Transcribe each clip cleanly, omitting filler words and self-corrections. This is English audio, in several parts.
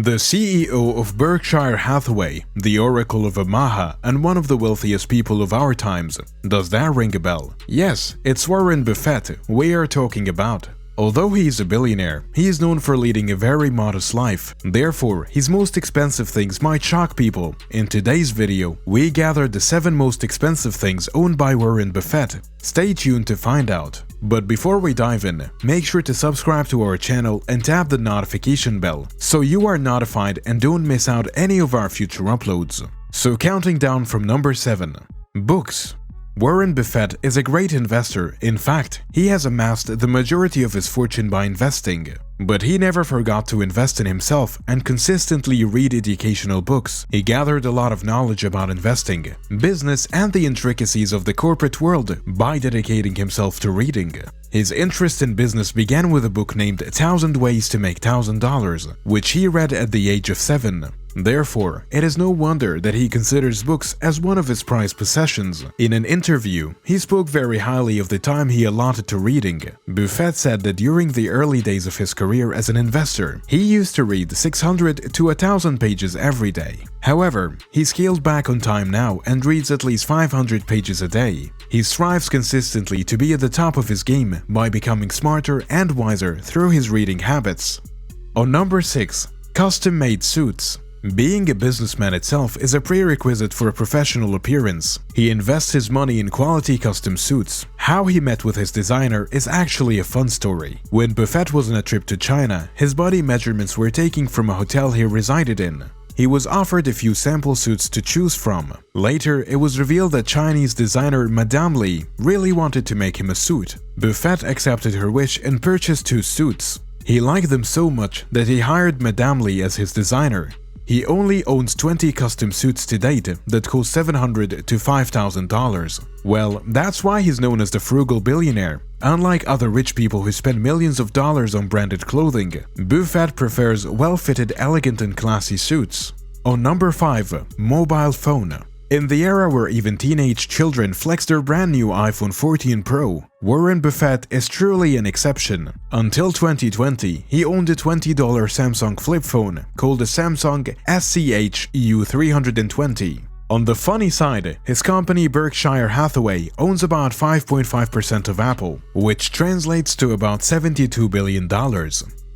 The CEO of Berkshire Hathaway, the Oracle of Omaha, and one of the wealthiest people of our times. Does that ring a bell? Yes, it's Warren Buffett we are talking about. Although he is a billionaire, he is known for leading a very modest life. Therefore, his most expensive things might shock people. In today's video, we gathered the 7 most expensive things owned by Warren Buffett. Stay tuned to find out. But before we dive in, make sure to subscribe to our channel and tap the notification bell so you are notified and don't miss out any of our future uploads. So counting down from number 7. Books. Warren Buffett is a great investor. In fact, he has amassed the majority of his fortune by investing. But he never forgot to invest in himself and consistently read educational books. He gathered a lot of knowledge about investing, business, and the intricacies of the corporate world by dedicating himself to reading. His interest in business began with a book named 1,000 Ways to Make $1,000, which he read at the age of 7. Therefore, it is no wonder that he considers books as one of his prized possessions. In an interview, he spoke very highly of the time he allotted to reading. Buffett said that during the early days of his career as an investor, he used to read 600 to 1,000 pages every day. However, he scaled back on time now and reads at least 500 pages a day. He strives consistently to be at the top of his game by becoming smarter and wiser through his reading habits. On number 6. Custom-made suits. Being a businessman itself is a prerequisite for a professional appearance. He invests his money in quality custom suits. How he met with his designer is actually a fun story. When Buffett was on a trip to China, his body measurements were taken from a hotel he resided in. He was offered a few sample suits to choose from. Later, it was revealed that Chinese designer Madame Li really wanted to make him a suit. Buffett accepted her wish and purchased 2 suits. He liked them so much that he hired Madame Li as his designer. He only owns 20 custom suits to date that cost $700 to $5,000. Well, that's why he's known as the frugal billionaire. Unlike other rich people who spend millions of dollars on branded clothing, Buffett prefers well-fitted, elegant and classy suits. On number 5. Mobile phone. In the era where even teenage children flex their brand new iPhone 14 Pro, Warren Buffett is truly an exception. Until 2020, he owned a $20 Samsung flip phone called the Samsung SCH-U320. On the funny side, his company Berkshire Hathaway owns about 5.5% of Apple, which translates to about $72 billion.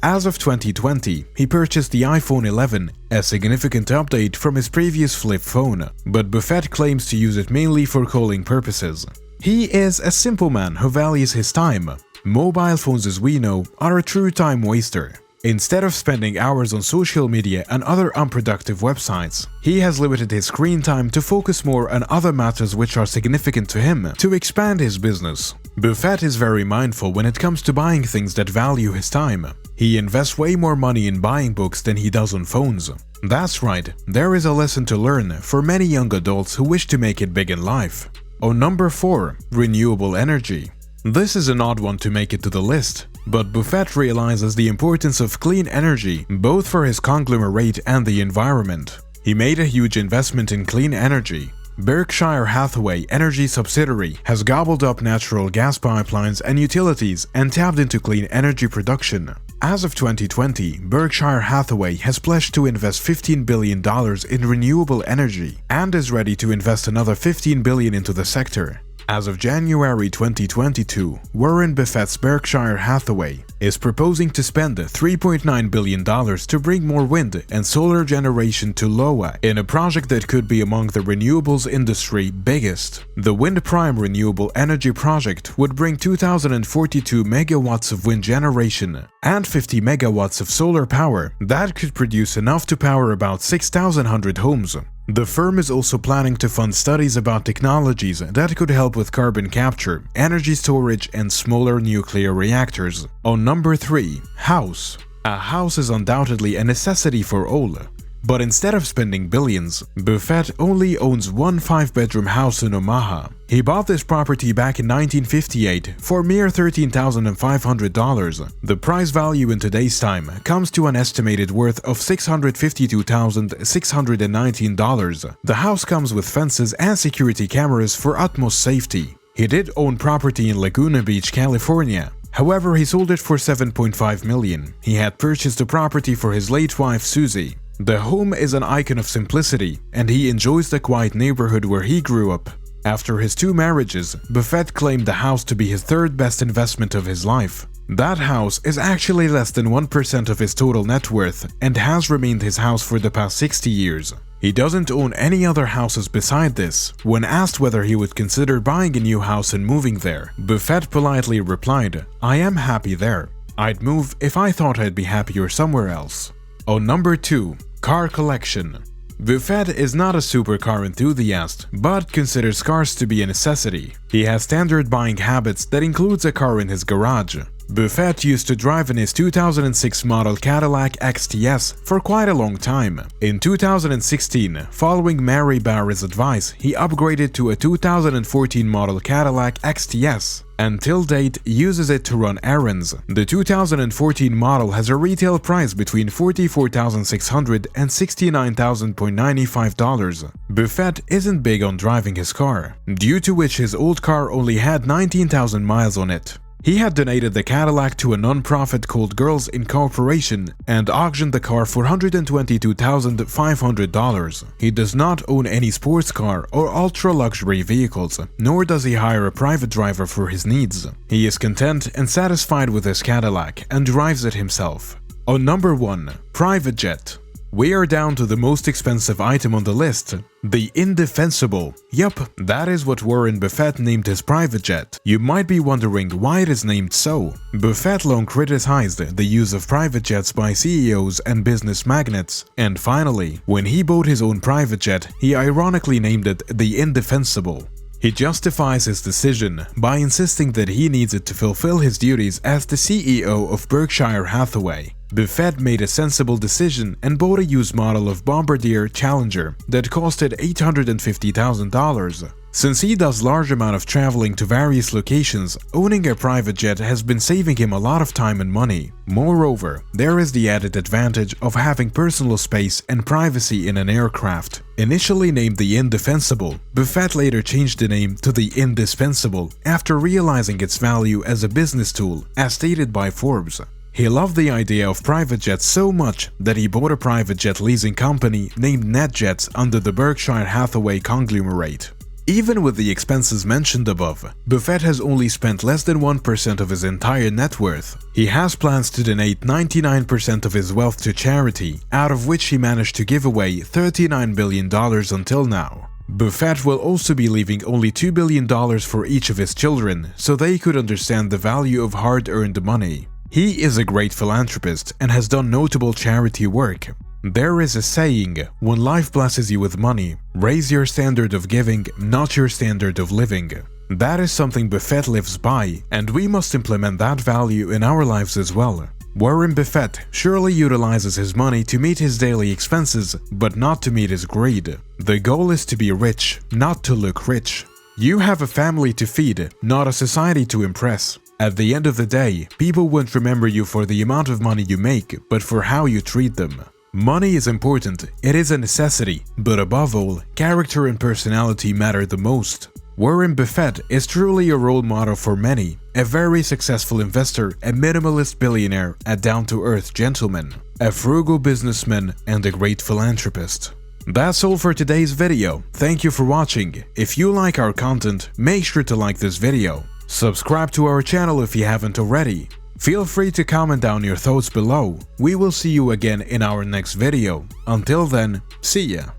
As of 2020, he purchased the iPhone 11, a significant update from his previous flip phone, but Buffett claims to use it mainly for calling purposes. He is a simple man who values his time. Mobile phones, as we know, are a true time waster. Instead of spending hours on social media and other unproductive websites, he has limited his screen time to focus more on other matters which are significant to him to expand his business. Buffett is very mindful when it comes to buying things that value his time. He invests way more money in buying books than he does on phones. That's right, there is a lesson to learn for many young adults who wish to make it big in life. On number 4. Renewable energy. This is an odd one to make it to the list, but Buffett realizes the importance of clean energy both for his conglomerate and the environment. He made a huge investment in clean energy. Berkshire Hathaway Energy subsidiary has gobbled up natural gas pipelines and utilities and tapped into clean energy production. As of 2020, Berkshire Hathaway has pledged to invest $15 billion in renewable energy and is ready to invest another $15 billion into the sector. As of January 2022, Warren Buffett's Berkshire Hathaway is proposing to spend $3.9 billion to bring more wind and solar generation to Iowa in a project that could be among the renewables industry biggest. The Wind Prime Renewable Energy Project would bring 2,042 megawatts of wind generation and 50 megawatts of solar power that could produce enough to power about 6,100 homes. The firm is also planning to fund studies about technologies that could help with carbon capture, energy storage, and smaller nuclear reactors. On number 3. House. A house is undoubtedly a necessity for all. But instead of spending billions, Buffett only owns one 5-bedroom house in Omaha. He bought this property back in 1958 for mere $13,500. The price value in today's time comes to an estimated worth of $652,619. The house comes with fences and security cameras for utmost safety. He did own property in Laguna Beach, California. However, he sold it for $7.5 million. He had purchased the property for his late wife Susie. The home is an icon of simplicity, and he enjoys the quiet neighborhood where he grew up. After his 2 marriages, Buffett claimed the house to be his 3rd best investment of his life. That house is actually less than 1% of his total net worth and has remained his house for the past 60 years. He doesn't own any other houses beside this. When asked whether he would consider buying a new house and moving there, Buffett politely replied, "I am happy there. I'd move if I thought I'd be happier somewhere else." On number 2, car collection. Buffett is not a supercar enthusiast, but considers cars to be a necessity. He has standard buying habits that includes a car in his garage. Buffett used to drive in his 2006 model Cadillac XTS for quite a long time. In 2016, following Mary Barra's advice, he upgraded to a 2014 model Cadillac XTS. Until date, uses it to run errands. The 2014 model has a retail price between $44,600 and $69,095. Buffett isn't big on driving his car, due to which his old car only had 19,000 miles on it. He had donated the Cadillac to a non-profit called Girls Incorporation and auctioned the car for $122,500. He does not own any sports car or ultra-luxury vehicles, nor does he hire a private driver for his needs. He is content and satisfied with his Cadillac and drives it himself. On number 1, private jet. We are down to the most expensive item on the list, the indefensible. Yup, that is what Warren Buffett named his private jet. You might be wondering why it is named so. Buffett long criticized the use of private jets by CEOs and business magnates, and finally, when he bought his own private jet, he ironically named it the indefensible. He justifies his decision by insisting that he needs it to fulfill his duties as the CEO of Berkshire Hathaway. Buffett made a sensible decision and bought a used model of Bombardier Challenger that costed $850,000. Since he does large amount of traveling to various locations, owning a private jet has been saving him a lot of time and money. Moreover, there is the added advantage of having personal space and privacy in an aircraft. Initially named the Indefensible, Buffett later changed the name to the Indispensable after realizing its value as a business tool, as stated by Forbes. He loved the idea of private jets so much that he bought a private jet leasing company named NetJets under the Berkshire Hathaway conglomerate. Even with the expenses mentioned above, Buffett has only spent less than 1% of his entire net worth. He has plans to donate 99% of his wealth to charity, out of which he managed to give away $39 billion until now. Buffett will also be leaving only $2 billion for each of his children, so they could understand the value of hard-earned money. He is a great philanthropist and has done notable charity work. There is a saying, when life blesses you with money, raise your standard of giving, not your standard of living. That is something Buffett lives by, and we must implement that value in our lives as well. Warren Buffett surely utilizes his money to meet his daily expenses, but not to meet his greed. The goal is to be rich, not to look rich. You have a family to feed, not a society to impress. At the end of the day, people won't remember you for the amount of money you make, but for how you treat them. Money is important, it is a necessity, but above all, character and personality matter the most. Warren Buffett is truly a role model for many, a very successful investor, a minimalist billionaire, a down-to-earth gentleman, a frugal businessman, and a great philanthropist. That's all for today's video. Thank you for watching. If you like our content, make sure to like this video. Subscribe to our channel if you haven't already. Feel free to comment down your thoughts below. We will see you again in our next video. Until then, see ya!